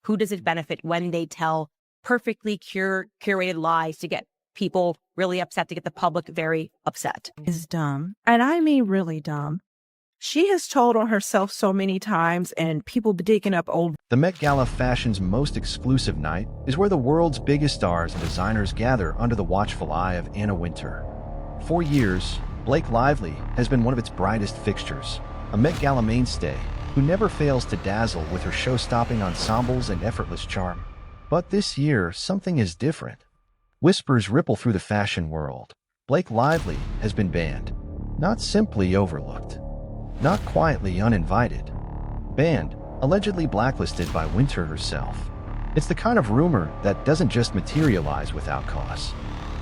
who does it benefit when they tell perfectly curated lies to get people really upset, to get the public very upset? Is dumb. And I mean really dumb. She has told on herself so many times, and people digging up old. The Met Gala fashion's most exclusive night is where the world's biggest stars and designers gather under the watchful eye of Anna Wintour. For years, Blake Lively has been one of its brightest fixtures, a Met Gala mainstay who never fails to dazzle with her show-stopping ensembles and effortless charm. But this year, something is different. Whispers ripple through the fashion world. Blake Lively has been banned, not simply overlooked. Not quietly uninvited. Banned, allegedly blacklisted by Wintour herself. It's the kind of rumor that doesn't just materialize without cause.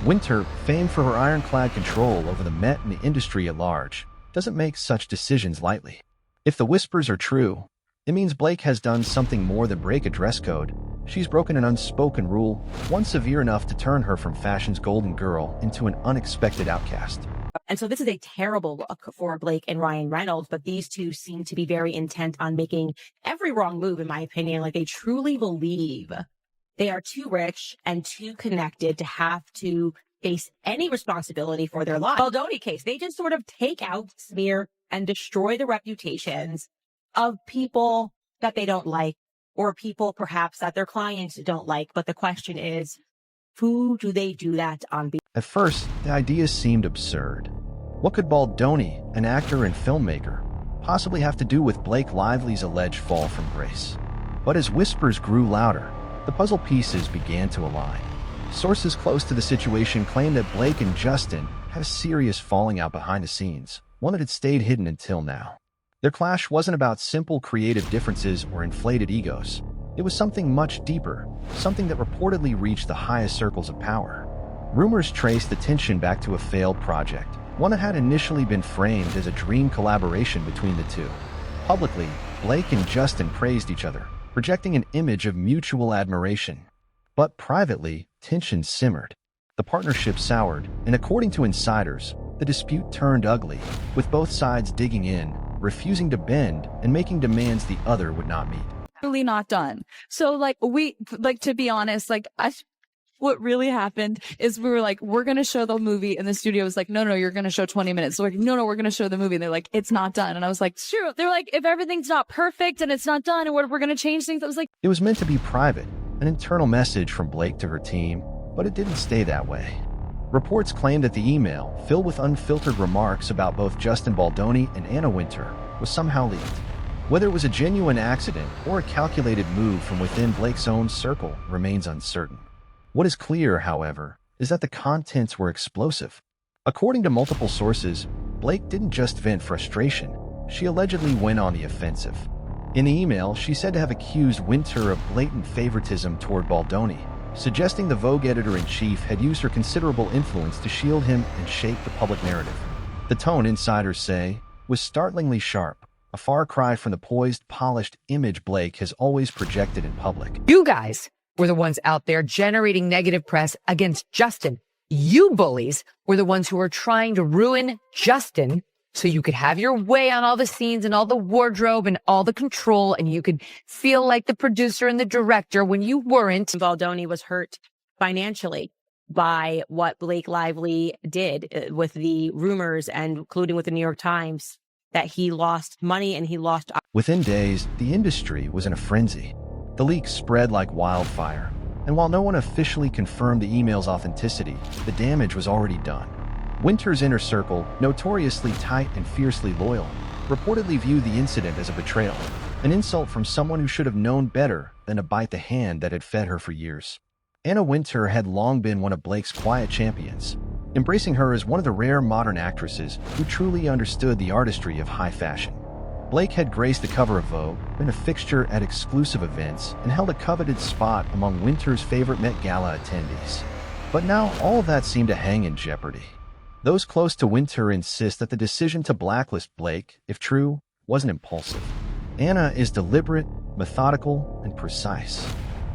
Wintour, famed for her ironclad control over the Met and the industry at large, doesn't make such decisions lightly. If the whispers are true, it means Blake has done something more than break a dress code. She's broken an unspoken rule, one severe enough to turn her from fashion's golden girl into an unexpected outcast. And so this is a terrible look for Blake and Ryan Reynolds, but these two seem to be very intent on making every wrong move, in my opinion. Like, they truly believe they are too rich and too connected to have to face any responsibility for their lives. Baldoni case, they just sort of take out, smear, and destroy the reputations of people that they don't like, or people perhaps that their clients don't like. But the question is, who do they do that on? At first, the idea seemed absurd. What could Baldoni, an actor and filmmaker, possibly have to do with Blake Lively's alleged fall from grace? But as whispers grew louder, the puzzle pieces began to align. Sources close to the situation claimed that Blake and Justin had a serious falling out behind the scenes, one that had stayed hidden until now. Their clash wasn't about simple creative differences or inflated egos. It was something much deeper, something that reportedly reached the highest circles of power. Rumors traced the tension back to a failed project, one that had initially been framed as a dream collaboration between the two. Publicly, Blake and Justin praised each other, projecting an image of mutual admiration. But privately, tension simmered. The partnership soured, and according to insiders, the dispute turned ugly, with both sides digging in, refusing to bend, and making demands the other would not meet. Really not done. So to be honest, what really happened is we were like, we're going to show the movie, and the studio was like, no, you're going to show 20 minutes. So we're like, no, we're going to show the movie. And they're like, it's not done. And I was like, sure. They're like, if everything's not perfect and it's not done and we're going to change things. I was like, it was meant to be private, an internal message from Blake to her team, but it didn't stay that way. Reports claimed that the email, filled with unfiltered remarks about both Justin Baldoni and Anna Wintour, was somehow leaked. Whether it was a genuine accident or a calculated move from within Blake's own circle remains uncertain. What is clear, however, is that the contents were explosive. According to multiple sources, Blake didn't just vent frustration. She allegedly went on the offensive. In the email, she said to have accused Wintour of blatant favoritism toward Baldoni, suggesting the Vogue editor-in-chief had used her considerable influence to shield him and shape the public narrative. The tone, insiders say, was startlingly sharp, a far cry from the poised, polished image Blake has always projected in public. You guys were the ones out there generating negative press against Justin. You bullies were the ones who were trying to ruin Justin so you could have your way on all the scenes and all the wardrobe and all the control, and you could feel like the producer and the director when you weren't. Baldoni was hurt financially by what Blake Lively did with the rumors, and including with the New York Times, that he lost money and he lost. Within days, the industry was in a frenzy. The leaks spread like wildfire, and while no one officially confirmed the email's authenticity, the damage was already done. Wintour's inner circle, notoriously tight and fiercely loyal, reportedly viewed the incident as a betrayal, an insult from someone who should have known better than to bite the hand that had fed her for years. Anna Wintour had long been one of Blake's quiet champions, embracing her as one of the rare modern actresses who truly understood the artistry of high fashion. Blake had graced the cover of Vogue, been a fixture at exclusive events, and held a coveted spot among Wintour's favorite Met Gala attendees. But now all of that seemed to hang in jeopardy. Those close to Wintour insist that the decision to blacklist Blake, if true, wasn't impulsive. Anna is deliberate, methodical, and precise.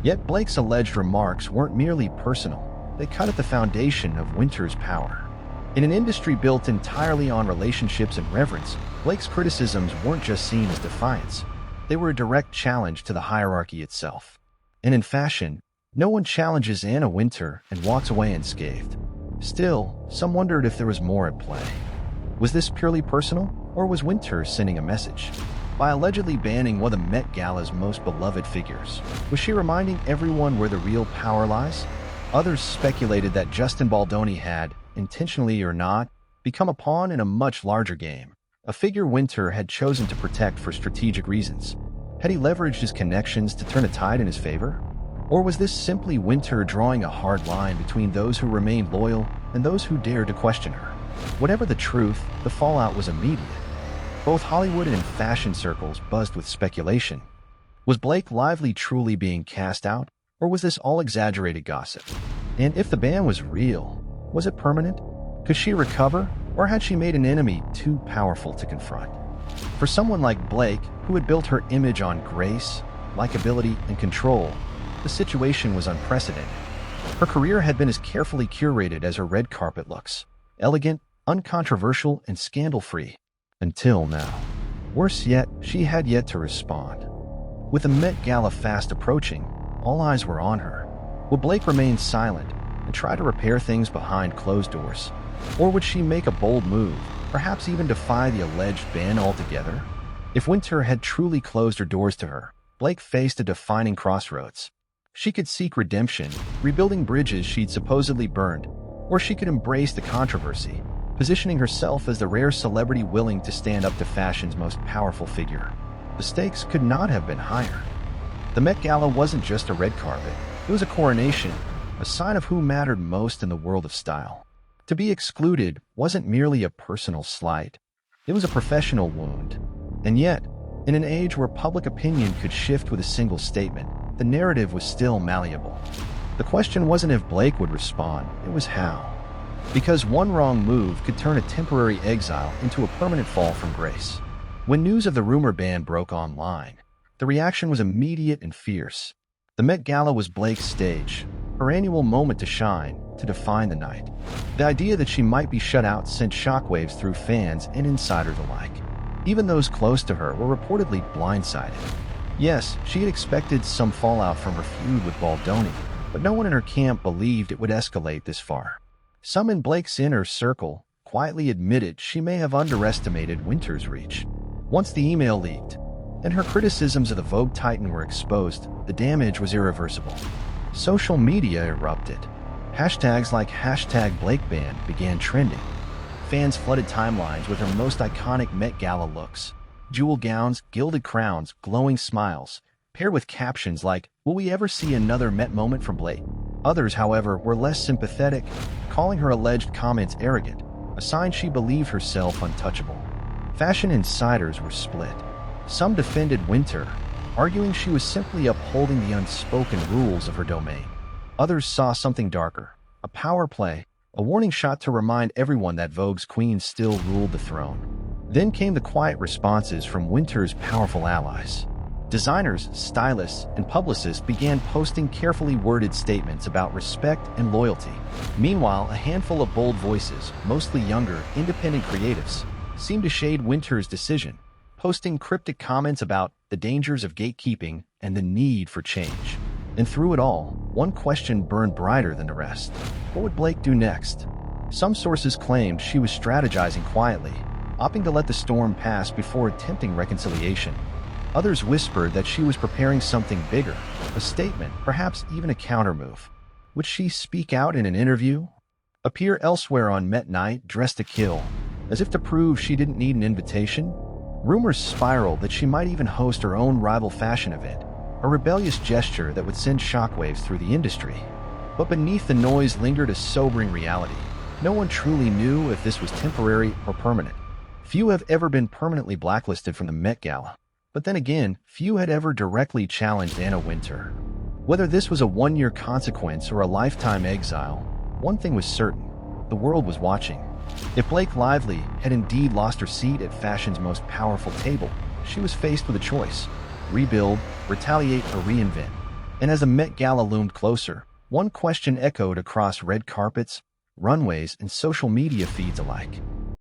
Yet Blake's alleged remarks weren't merely personal. They cut at the foundation of Wintour's power. In an industry built entirely on relationships and reverence, Blake's criticisms weren't just seen as defiance. They were a direct challenge to the hierarchy itself. And in fashion, no one challenges Anna Wintour and walks away unscathed. Still, some wondered if there was more at play. Was this purely personal, or was Wintour sending a message? By allegedly banning one of the Met Gala's most beloved figures, was she reminding everyone where the real power lies? Others speculated that Justin Baldoni had, intentionally or not, become a pawn in a much larger game, a figure Wintour had chosen to protect for strategic reasons. Had he leveraged his connections to turn a tide in his favor? Or was this simply Wintour drawing a hard line between those who remained loyal and those who dared to question her? Whatever the truth, the fallout was immediate. Both Hollywood and fashion circles buzzed with speculation. Was Blake Lively truly being cast out, or was this all exaggerated gossip? And if the ban was real, was it permanent? Could she recover, or had she made an enemy too powerful to confront? For someone like Blake, who had built her image on grace, likability, and control, the situation was unprecedented. Her career had been as carefully curated as her red carpet looks, elegant, uncontroversial, and scandal-free. Until now. Worse yet, she had yet to respond. With the Met Gala fast approaching, all eyes were on her. Would Blake remain silent and try to repair things behind closed doors? Or would she make a bold move, perhaps even defy the alleged ban altogether? If Wintour had truly closed her doors to her, Blake faced a defining crossroads. She could seek redemption, rebuilding bridges she'd supposedly burned, or she could embrace the controversy, positioning herself as the rare celebrity willing to stand up to fashion's most powerful figure. The stakes could not have been higher. The Met Gala wasn't just a red carpet, it was a coronation, a sign of who mattered most in the world of style. To be excluded wasn't merely a personal slight, it was a professional wound. And yet, in an age where public opinion could shift with a single statement, the narrative was still malleable. The question wasn't if Blake would respond, it was how. Because one wrong move could turn a temporary exile into a permanent fall from grace. When news of the rumor ban broke online, the reaction was immediate and fierce. The Met Gala was Blake's stage, her annual moment to shine, to define the night. The idea that she might be shut out sent shockwaves through fans and insiders alike. Even those close to her were reportedly blindsided. Yes, she had expected some fallout from her feud with Baldoni, but no one in her camp believed it would escalate this far. Some in Blake's inner circle quietly admitted she may have underestimated Wintour's reach. Once the email leaked, and her criticisms of the Vogue titan were exposed, the damage was irreversible. Social media erupted. Hashtags like #BlakeBan began trending. Fans flooded timelines with her most iconic Met Gala looks. Jewel gowns, gilded crowns, glowing smiles, paired with captions like, "Will we ever see another Met moment from Blake?" Others, however, were less sympathetic, calling her alleged comments arrogant, a sign she believed herself untouchable. Fashion insiders were split. Some defended Wintour, arguing she was simply upholding the unspoken rules of her domain. Others saw something darker, a power play, a warning shot to remind everyone that Vogue's queen still ruled the throne. Then came the quiet responses from Wintour's powerful allies. Designers, stylists, and publicists began posting carefully worded statements about respect and loyalty. Meanwhile, a handful of bold voices, mostly younger, independent creatives, seemed to shade Wintour's decision, posting cryptic comments about the dangers of gatekeeping and the need for change. And through it all, one question burned brighter than the rest. What would Blake do next? Some sources claimed she was strategizing quietly, opting to let the storm pass before attempting reconciliation. Others whispered that she was preparing something bigger, a statement, perhaps even a countermove. Would she speak out in an interview? Appear elsewhere on Met Night dressed to kill, as if to prove she didn't need an invitation? Rumors spiraled that she might even host her own rival fashion event, a rebellious gesture that would send shockwaves through the industry. But beneath the noise lingered a sobering reality. No one truly knew if this was temporary or permanent. Few have ever been permanently blacklisted from the Met Gala. But then again, few had ever directly challenged Anna Wintour. Whether this was a one-year consequence or a lifetime exile, one thing was certain: the world was watching. If Blake Lively had indeed lost her seat at fashion's most powerful table, she was faced with a choice: rebuild, retaliate, or reinvent. And as the Met Gala loomed closer, one question echoed across red carpets, runways, and social media feeds alike.